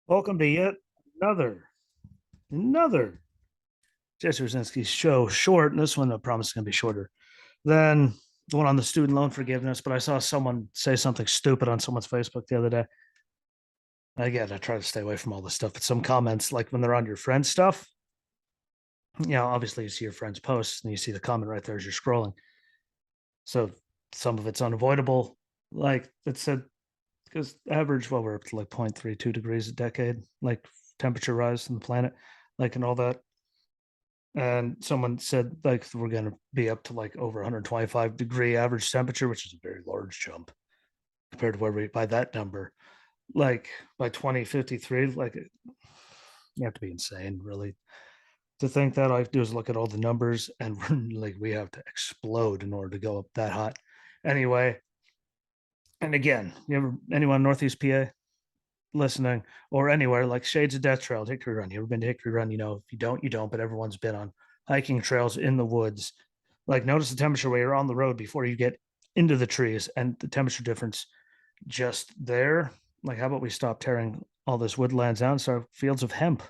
Welcome to yet another Jesse Rosinski's show. Short, and this one I promise is going to be shorter than the one on the student loan forgiveness. But I saw someone say something stupid on someone's Facebook the other day. Again, I try to stay away from all this stuff. But some comments, like when they're on your friend's stuff, obviously you see your friend's posts and you see the comment right there as you're scrolling. So some of it's unavoidable. Like it said, because average, well, we're up to like 0.32 degrees a decade, like temperature rise in the planet, like and all that. And someone said like we're going to be up to like over 125-degree average temperature, which is a very large jump compared to where we by that number. Like by 2053, like you have to be insane, really, to think that. All I have to do is look at all the numbers, and we're like we have to explode in order to go up that hot. Anyway, and again, you ever anyone in Northeast PA listening or anywhere like Shades of Death Trail, Hickory Run? You ever been to Hickory Run? If you don't, you don't, but everyone's been on hiking trails in the woods. Like, notice the temperature where you're on the road before you get into the trees and the temperature difference just there. Like, how about we stop tearing all this woodlands out and start fields of hemp?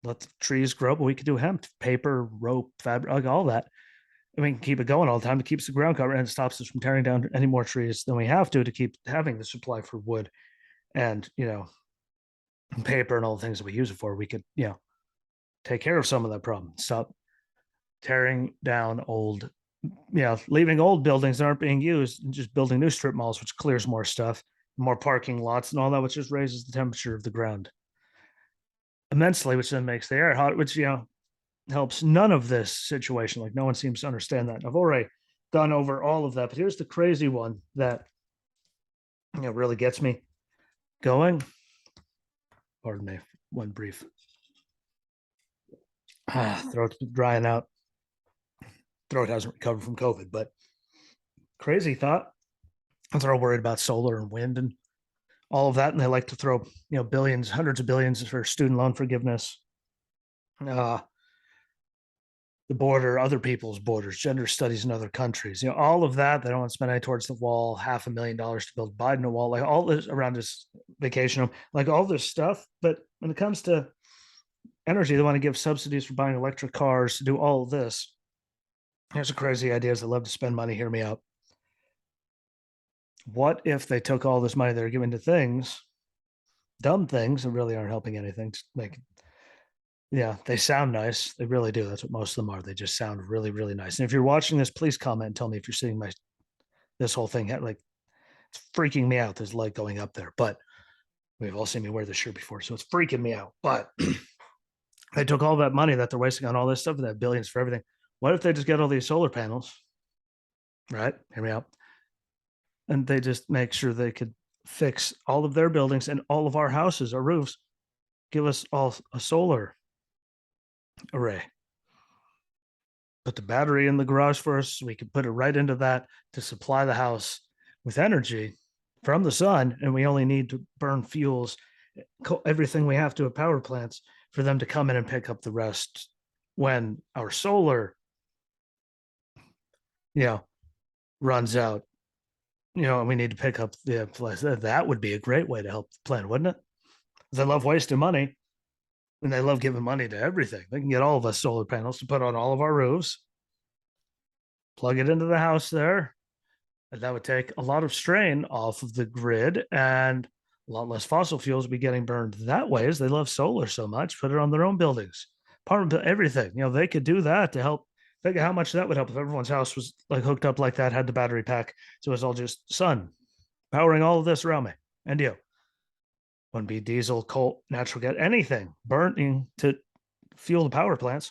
Let the trees grow, but we could do hemp, paper, rope, fabric, like all that. And we can keep it going all the time. It keeps the ground covered and it stops us from tearing down any more trees than we have to keep having the supply for wood and paper and all the things that we use it for. We could take care of some of that problem. Stop tearing down leaving old buildings that aren't being used and just building new strip malls, which clears more stuff, more parking lots and all that, which just raises the temperature of the ground immensely, which then makes the air hot, which helps none of this situation. Like, no one seems to understand that. I've already gone over all of that, but here's the crazy one that really gets me going. Pardon me, one brief throat's drying out. Throat hasn't recovered from COVID, but crazy thought. They're all worried about solar and wind and all of that, and they like to throw billions, hundreds of billions for student loan forgiveness, the border, other people's borders, gender studies in other countries, all of that. They don't want to spend any towards the wall, $500,000 to build Biden a wall, like all this around this vacation home, like all this stuff. But when it comes to energy, they want to give subsidies for buying electric cars, to do all of this. Here's some crazy ideas. They love to spend money. Hear me out. What if they took all this money they're giving to things, dumb things that really aren't helping anything? They sound nice. They really do. That's what most of them are. They just sound really, really nice. And if you're watching this, please comment and tell me if you're seeing this whole thing. Like, it's freaking me out. There's light going up there, but we've all seen me wear this shirt before, so it's freaking me out. But they took all that money that they're wasting on all this stuff, that billions for everything. What if they just get all these solar panels, right? Hear me out. And they just make sure they could fix all of their buildings and all of our houses, our roofs, give us all a solar array. Put the battery in the garage for us. So we could put it right into that to supply the house with energy from the sun. And we only need to burn fuels, everything we have to at power plants, for them to come in and pick up the rest when our solar, runs out. And we need to pick up the place. That would be a great way to help the planet, wouldn't it? They love wasting money and they love giving money to everything. They can get all of us solar panels to put on all of our roofs, plug it into the house there. And that would take a lot of strain off of the grid, and a lot less fossil fuels be getting burned that way, as they love solar so much. Put it on their own buildings, apartment, everything. They could do that to help. Think of how much that would help if everyone's house was like hooked up like that, had the battery pack, so it's all just sun powering all of this around me. And wouldn't be diesel, coal, natural gas, anything burning to fuel the power plants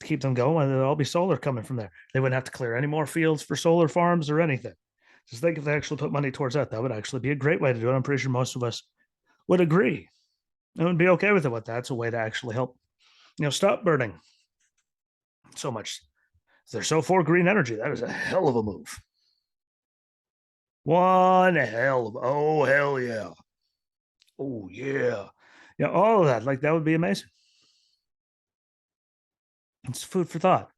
to keep them going. And there'll all be solar coming from there. They wouldn't have to clear any more fields for solar farms or anything. Just think if they actually put money towards that, that would actually be a great way to do it. I'm pretty sure most of us would agree and would be okay with it. What that's a way to actually help, stop burning so much. They're so for green energy. That is a hell of a move. One hell of, oh, hell yeah. Oh, yeah. Yeah, all of that. Like, that would be amazing. It's food for thought.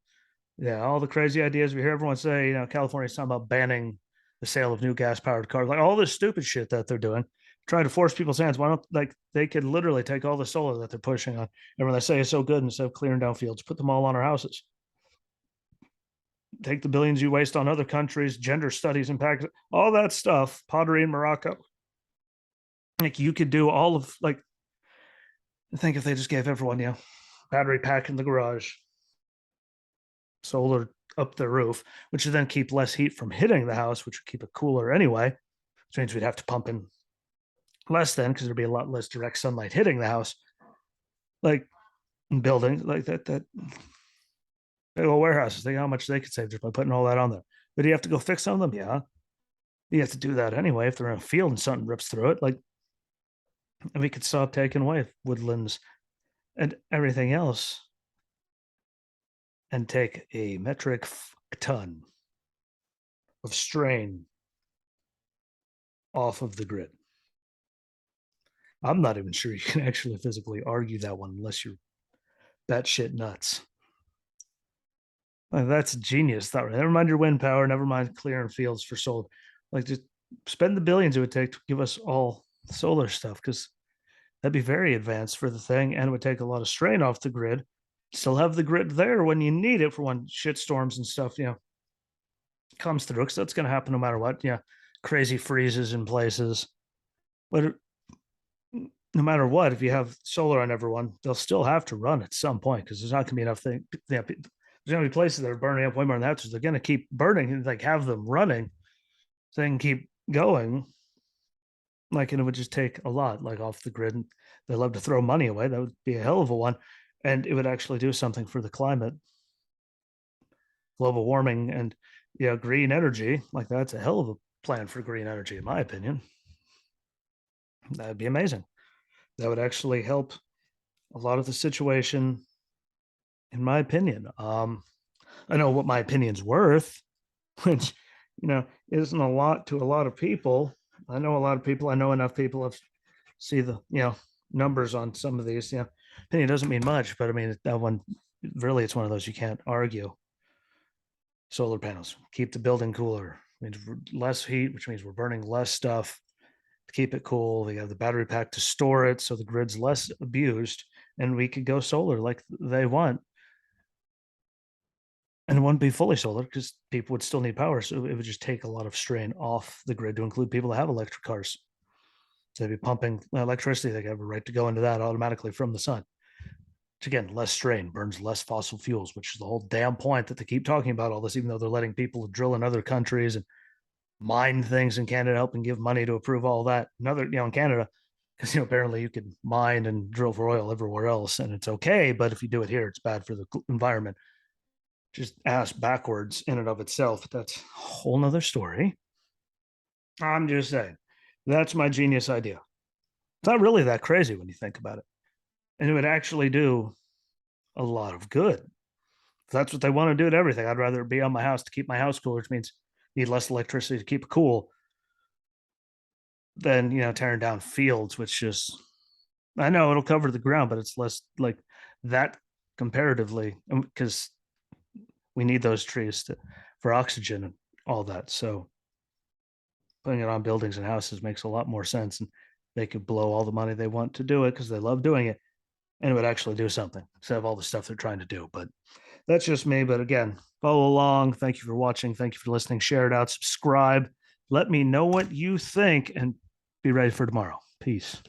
Yeah, all the crazy ideas we hear everyone say, California's talking about banning the sale of new gas powered cars, like all this stupid shit that they're doing. try to force people's hands. Why don't like they could literally take all the solar that they're pushing on, and when they say it's so good, instead of clearing down fields, put them all on our houses. Take the billions you waste on other countries, gender studies in Pakistan, all that stuff, pottery in Morocco. Like you could do all of like, I think if they just gave everyone, battery pack in the garage, solar up the roof, which would then keep less heat from hitting the house, which would keep it cooler anyway, which means we'd have to pump in less then because there'd be a lot less direct sunlight hitting the house. Like buildings like that big old warehouses, think how much they could save just by putting all that on there. But do you have to go fix some of them? Yeah. You have to do that anyway if they're in a field and something rips through it. Like, and we could stop taking away woodlands and everything else and take a metric ton of strain off of the grid. I'm not even sure you can actually physically argue that one unless you're batshit nuts. Like, that's genius. Thought, never mind your wind power, never mind clearing fields for solar. Like, just spend the billions it would take to give us all solar stuff because that'd be very advanced for the thing and it would take a lot of strain off the grid. Still have the grid there when you need it for when shit storms and stuff, comes through because that's going to happen no matter what. Yeah, crazy freezes in places. But no matter what, if you have solar on everyone, they'll still have to run at some point because there's not going to be enough thing. Yeah, there's going to be places that are burning up way more than that. So they're going to keep burning and like have them running so they can keep going. Like, and it would just take a lot, like off the grid. And they love to throw money away. That would be a hell of a one. And it would actually do something for the climate, global warming, and green energy. Like, that's a hell of a plan for green energy, in my opinion. That'd be amazing. That would actually help a lot of the situation, in my opinion. I know what my opinion's worth, which isn't a lot to a lot of people. I know a lot of people. I know enough people have see the numbers on some of these. Opinion doesn't mean much, but I mean that one really, it's one of those you can't argue. Solar panels keep the building cooler. Means less heat, which means we're burning less stuff to keep it cool. They have the battery pack to store it, so the grid's less abused, and we could go solar like they want. And it wouldn't be fully solar because people would still need power. So it would just take a lot of strain off the grid to include people that have electric cars. So they'd be pumping electricity. They have a right to go into that automatically from the sun. Which again, less strain, burns less fossil fuels, which is the whole damn point that they keep talking about all this, even though they're letting people drill in other countries and mine things in Canada, helping give money to approve all that. In Canada, because apparently you can mine and drill for oil everywhere else, and it's okay, but if you do it here, it's bad for the environment. Just ass backwards in and of itself. That's a whole nother story. I'm just saying, that's my genius idea. It's not really that crazy when you think about it, and it would actually do a lot of good. If that's what they want to do to everything, I'd rather be on my house to keep my house cool, which means need less electricity to keep it cool than tearing down fields, which just, I know it'll cover the ground, but it's less like that comparatively because we need those trees for oxygen and all that. So putting it on buildings and houses makes a lot more sense, and they could blow all the money they want to do it because they love doing it, and it would actually do something instead of all the stuff they're trying to do. But that's just me. But again, follow along. Thank you for watching. Thank you for listening. Share it out. Subscribe. Let me know what you think, and be ready for tomorrow. Peace.